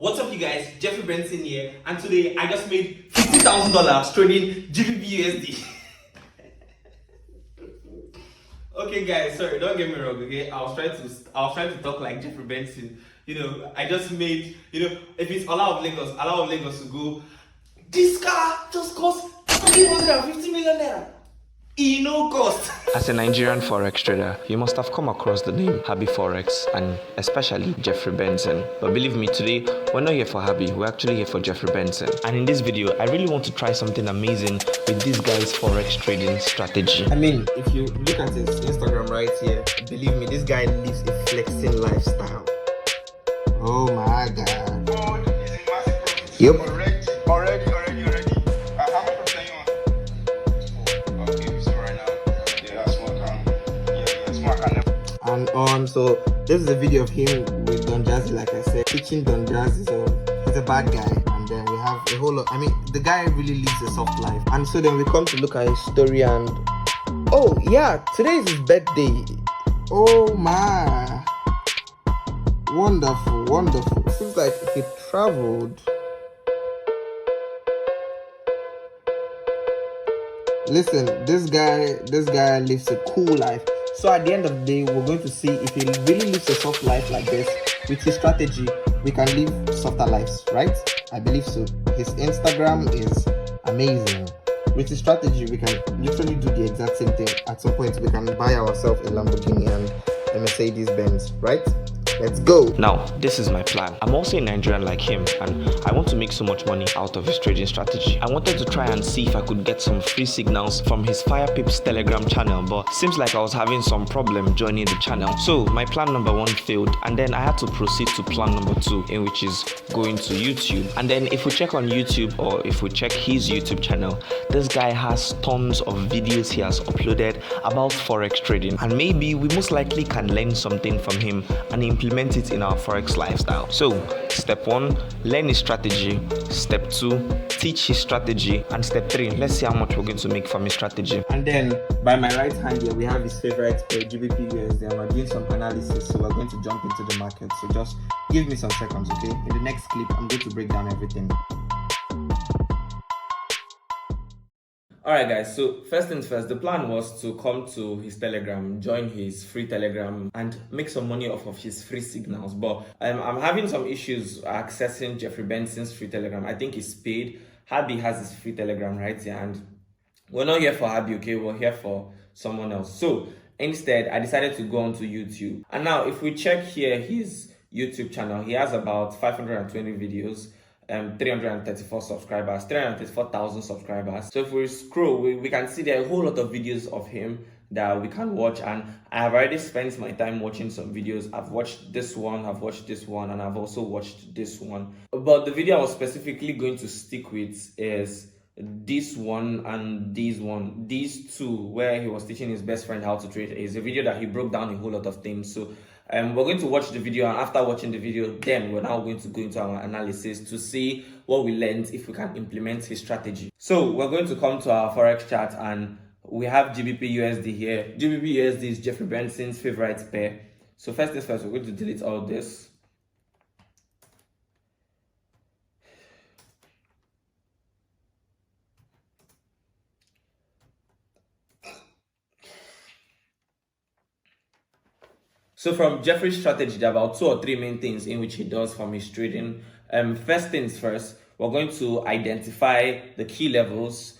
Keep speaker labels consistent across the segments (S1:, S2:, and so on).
S1: What's up, you guys? Jeffrey Benson here, and today I just made $50,000 trading GBP. Okay, guys, sorry, don't get me wrong. Okay, I was trying to talk like Jeffrey Benson. I just made. If it's Allow of Lagos to go. This car just cost 350 million naira. No cost.
S2: As a Nigerian forex trader, you must have come across the name Happy Forex and especially Jeffrey Benson. But believe me, today we're not here for Happy, we're actually here for Jeffrey Benson. And in this video, I really want to try something amazing with this guy's forex trading strategy.
S1: I mean, if you look at his Instagram right here, believe me, this guy lives a flexing lifestyle. Oh my god. Yep.
S3: Already. How much percent you on? Okay, so right now, yeah, that's one count. Yeah, smart count.
S1: And so this is a video of him with Don Jazzy, like I said, teaching Don Jazzy. So he's a bad guy, and then we have a whole lot. I mean, the guy really lives a soft life. And so then we come to look at his story, and oh yeah, today is his birthday. Oh my, wonderful. Seems like he traveled. Listen, this guy lives a cool life. So at the end of the day, we're going to see if he really lives a soft life like this. With his strategy, we can live softer lives, right? I believe so. His Instagram is amazing. With his strategy, we can literally do the exact same thing. At some point, we can buy ourselves a Lamborghini and a Mercedes Benz, right? Let's go.
S2: Now, this is my plan. I'm also a Nigerian like him, and I want to make so much money out of his trading strategy. I wanted to try and see if I could get some free signals from his Fire Pips Telegram channel, but seems like I was having some problem joining the channel. So my plan number 1 failed, and then I had to proceed to plan number 2, in which is going to YouTube. And then if we check on YouTube, or if we check his YouTube channel, this guy has tons of videos he has uploaded about forex trading, and maybe we most likely can learn something from him and implement it in our forex lifestyle. So step 1, learn his strategy. Step 2, teach his strategy. And step 3, let's see how much we're going to make from his strategy.
S1: And then by my right hand here, we have his favorite pair, GBP USD, and we're doing some analysis. So we're going to jump into the market. So just give me some seconds, okay? In the next clip, I'm going to break down everything. Alright guys, so first things first, the plan was to come to his Telegram, join his free Telegram and make some money off of his free signals. But I'm having some issues accessing Jeffrey Benson's free Telegram. I think he's paid. Habi has his free Telegram right here, and we're not here for Habi, okay? We're here for someone else. So instead, I decided to go onto YouTube. And now if we check here his YouTube channel, he has about 520 videos. 334 subscribers, 334,000 subscribers. So if we scroll, we can see there are a whole lot of videos of him that we can watch, and I have already spent my time watching some videos. I've watched this one, and I've also watched this one. But the video I was specifically going to stick with is this one and these two, where he was teaching his best friend how to trade. Is a video that he broke down a whole lot of things. So we're going to watch the video, and after watching the video, then we're now going to go into our analysis to see what we learned, if we can implement his strategy. So we're going to come to our forex chart, and we have GBP USD here. GBP USD is Jeffrey Benson's favorite pair. So first things first, we're going to delete all this. So from Jeffrey's strategy, there are about 2 or 3 main things in which he does from his trading. First things first, we're going to identify the key levels.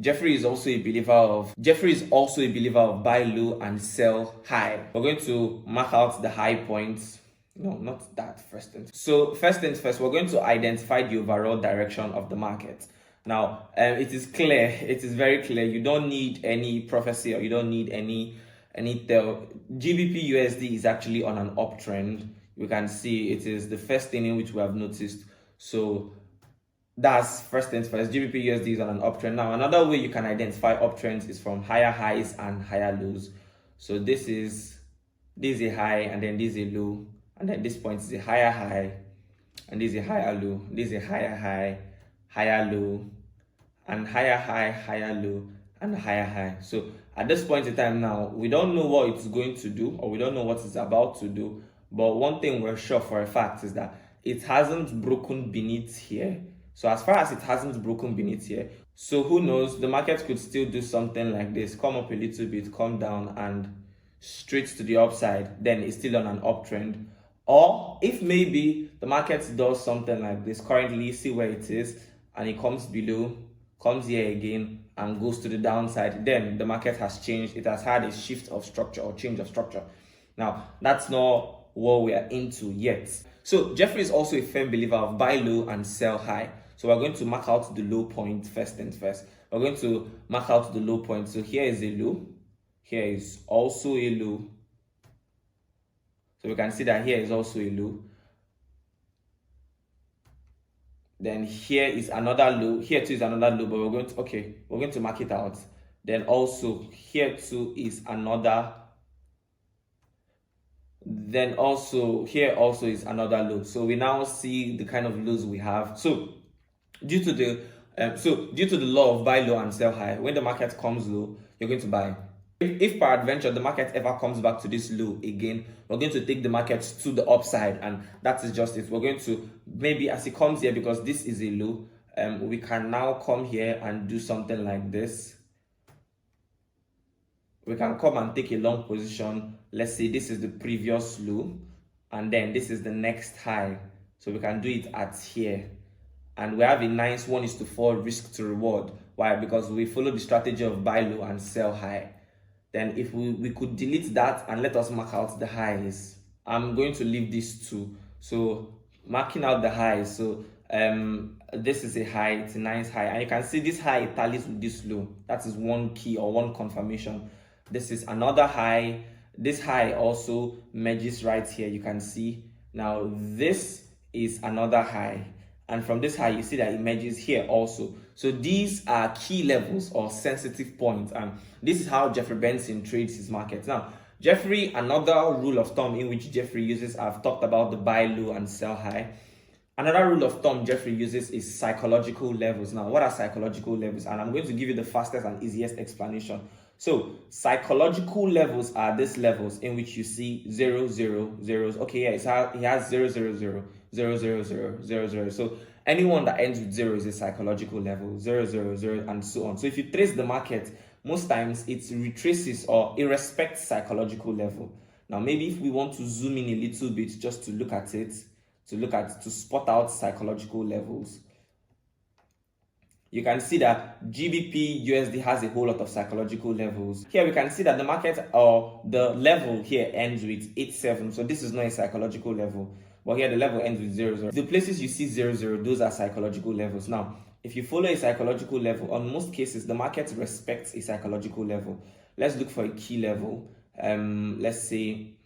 S1: Jeffrey is also a believer of buy low and sell high. We're going to mark out the high points. No, not that first thing. So first things first, we're going to identify the overall direction of the market. Now, it is very clear. You don't need any prophecy, or you don't need any tell. GBP USD is actually on an uptrend. You can see it is the first thing in which we have noticed. So that's first things first. GBP USD is on an uptrend. Now another way you can identify uptrends is from higher highs and higher lows. So this is a high, and then this is a low, and then this point is a higher high, and this is a higher low. This is a higher high, higher low, and higher high, higher low, and higher high. So at this point in time now, we don't know what it's going to do, or we don't know what it's about to do, but one thing we're sure for a fact is that it hasn't broken beneath here. So as far as it hasn't broken beneath here, so who knows, the market could still do something like this, come up a little bit, come down, and straight to the upside, then it's still on an uptrend. Or if maybe the market does something like this, currently see where it is, and it comes below, comes here again, and goes to the downside, then the market has changed. It has had a shift of structure or change of structure. Now, that's not what we are into yet. So Jeffrey is also a firm believer of buy low and sell high. So we're going to mark out the low point first things first. We're going to mark out the low point. So here is a low. Here is also a low. So we can see that here is also a low. Then here is another low. Here too is another low, but we're going to mark it out. Then also here too is another. Then also here also is another low. So we now see the kind of lows we have. So due to the law of buy low and sell high, when the market comes low, you're going to buy. If peradventure the market ever comes back to this low again, we're going to take the market to the upside, and that is just it. We're going to, maybe as it comes here, because this is a low, we can now come here and do something like this. We can come and take a long position. Let's say this is the previous low, and then this is the next high. So we can do it at here. And we have a nice 1:4 risk to reward. Why? Because we follow the strategy of buy low and sell high. Then if we could delete that and let us mark out the highs. I'm going to leave these two. So marking out the highs. So this is a high, it's a nice high. And you can see this high tallies with this low. That is one key or one confirmation. This is another high. This high also merges right here. You can see. Now this is another high. And from this high, you see that it merges here also. So these are key levels or sensitive points. And this is how Jeffrey Benson trades his markets. Now, Jeffrey, another rule of thumb in which Jeffrey uses, I've talked about the buy low and sell high. Another rule of thumb Jeffrey uses is psychological levels. Now, what are psychological levels? And I'm going to give you the fastest and easiest explanation. So, psychological levels are these levels in which you see 0, 0, 0. Okay, yeah, he has 0, 0, 0, 0, 0, 0, 0, 0. So, anyone that ends with 0 is a psychological level, 0, 0, 0, and so on. So, if you trace the market, most times it retraces or it respects psychological level. Now, maybe if we want to zoom in a little bit just to look at it, to spot out psychological levels, you can see that GBP USD has a whole lot of psychological levels. Here we can see that the market or the level here ends with 87. So this is not a psychological level. But here the level ends with 0, 0. The places you see 0, 0, those are psychological levels. Now, if you follow a psychological level, on most cases, the market respects a psychological level. Let's look for a key level. Let's say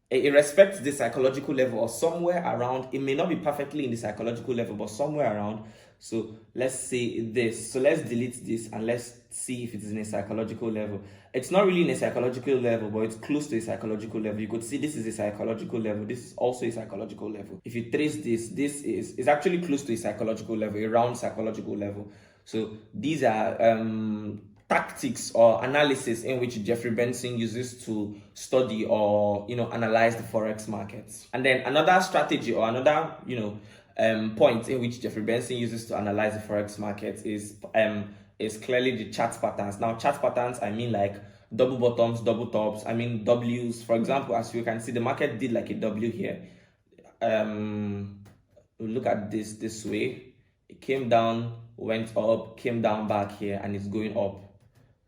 S1: it respects the psychological level or somewhere around. It may not be perfectly in the psychological level, but somewhere around. So let's say this. So let's delete this and let's see if it is in a psychological level. It's not really in a psychological level, but it's close to a psychological level. You could see this is a psychological level. This is also a psychological level. If you trace this, this is actually close to a psychological level, a round psychological level. So these are tactics or analysis in which Jeffrey Benson uses to study or analyze the forex markets. And then another strategy or another point in which Jeffrey Benson uses to analyze the forex market is clearly the chart patterns. Now, chart patterns, I mean like double bottoms, double tops. I mean W's. For example, as you can see, the market did like a W here. Look at this way. It came down, went up, came down back here, and it's going up.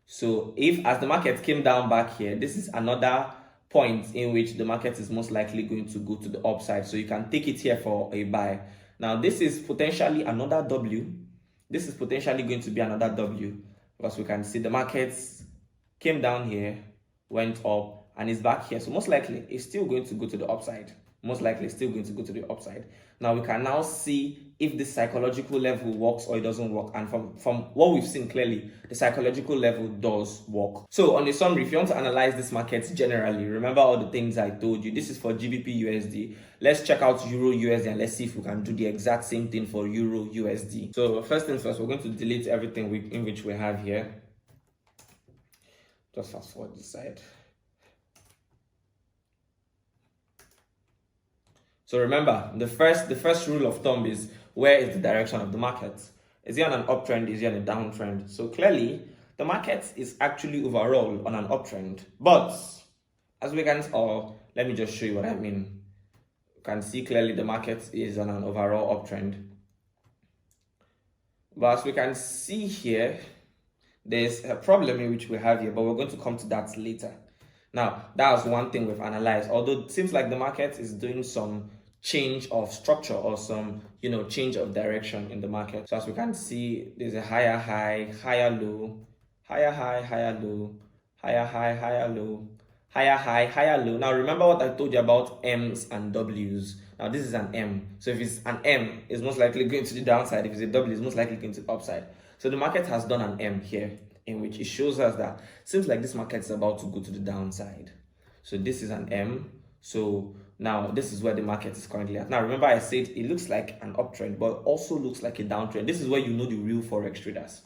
S1: So if as the market came down back here, this is another point in which the market is most likely going to go to the upside. So you can take it here for a buy. Now this is potentially another W. This is potentially going to be another W because we can see the markets came down here, went up, and is back here. So most likely it's still going to go to the upside. Most likely it's still going to go to the upside. Now we can now see if the psychological level works or it doesn't work. And from what we've seen clearly, the psychological level does work. So on the summary, if you want to analyze this market generally, remember all the things I told you. This is for GBP USD. Let's check out Euro USD and let's see if we can do the exact same thing for Euro USD. So first things first, we're going to delete everything in which we have here. Just fast forward this side. So remember, the first rule of thumb is, where is the direction of the market? Is it on an uptrend? Is it on a downtrend? So clearly, the market is actually overall on an uptrend. But as we can, or let me just show you what I mean. You can see clearly the market is on an overall uptrend. But as we can see here, there's a problem in which we have here, but we're going to come to that later. Now, that was one thing we've analyzed. Although it seems like the market is doing some change of structure or some, change of direction in the market. So as we can see, there's a higher high, higher low, higher high, higher low, higher high, higher low, higher high, higher low. Now remember what I told you about M's and W's. Now this is an M. So if it's an M, it's most likely going to the downside. If it's a W, it's most likely going to the upside. So the market has done an M here, in which it shows us that seems like this market is about to go to the downside. So this is an M. So now this is where the market is currently at. Now remember I said it looks like an uptrend, but also looks like a downtrend. This is where you know the real Forex traders.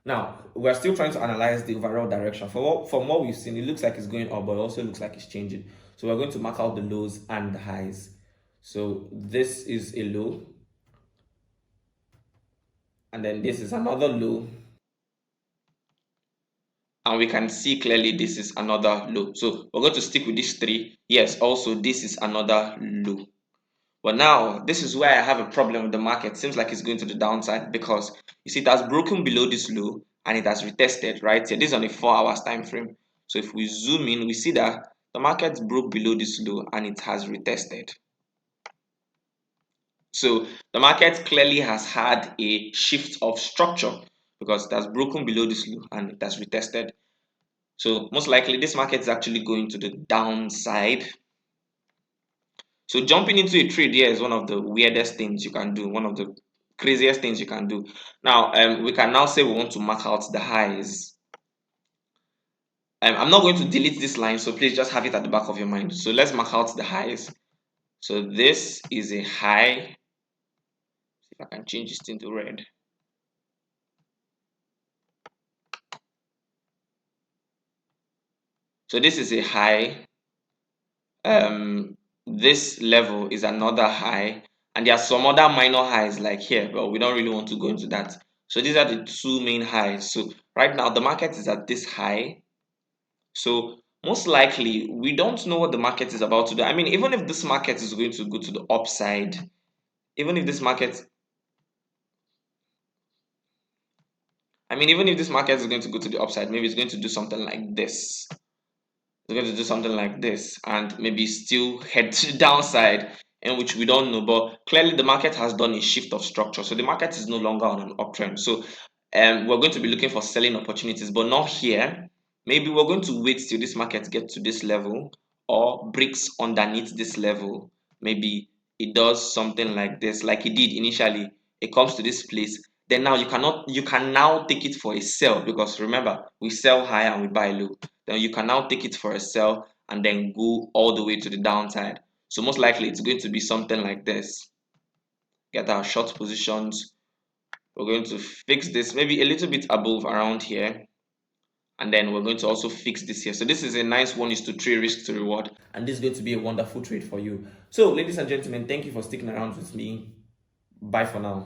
S1: Now, we're still trying to analyze the overall direction. From what we've seen, it looks like it's going up, but it also looks like it's changing. So we're going to mark out the lows and the highs. So this is a low. And then this is another low. And we can see clearly this is another low. So we're going to stick with these three. Yes, also this is another low. But now, this is where I have a problem with the market. Seems like it's going to the downside because you see it has broken below this low and it has retested right here. This is on a 4 hours time frame. So if we zoom in, we see that the market broke below this low and it has retested. So the market clearly has had a shift of structure because it has broken below this low and it has retested. So most likely this market is actually going to the downside. So jumping into a trade here is one of the weirdest things you can do, one of the craziest things you can do. Now, we can now say we want to mark out the highs. I'm not going to delete this line, so please just have it at the back of your mind. So let's mark out the highs. So this is a high. If I can change this thing to red. So this is a high. This level is another high, and there are some other minor highs like here, but we don't really want to go into that. So these are the two main highs. So right now the market is at this high. So most likely we don't know what the market is about to do. I mean, even if this market is going to go to the upside, even if this market even if this market is going to go to the upside, maybe it's going to do something like this. It's going to do something like this and maybe still head to the downside, in which we don't know. But clearly the market has done a shift of structure. So the market is no longer on an uptrend. So we're going to be looking for selling opportunities, but not here. Maybe we're going to wait till this market gets to this level or breaks underneath this level. Maybe it does something like this, like it did initially. It comes to this place. Then now you can now take it for a sell, because remember, we sell high and we buy low. Then you can now take it for a sell and then go all the way to the downside. So most likely it's going to be something like this. Get our short positions. We're going to fix this maybe a little bit above around here. And then we're going to also fix this here. So this is a nice 1:3 risk to reward. And this is going to be a wonderful trade for you. So ladies and gentlemen, thank you for sticking around with me. Bye for now.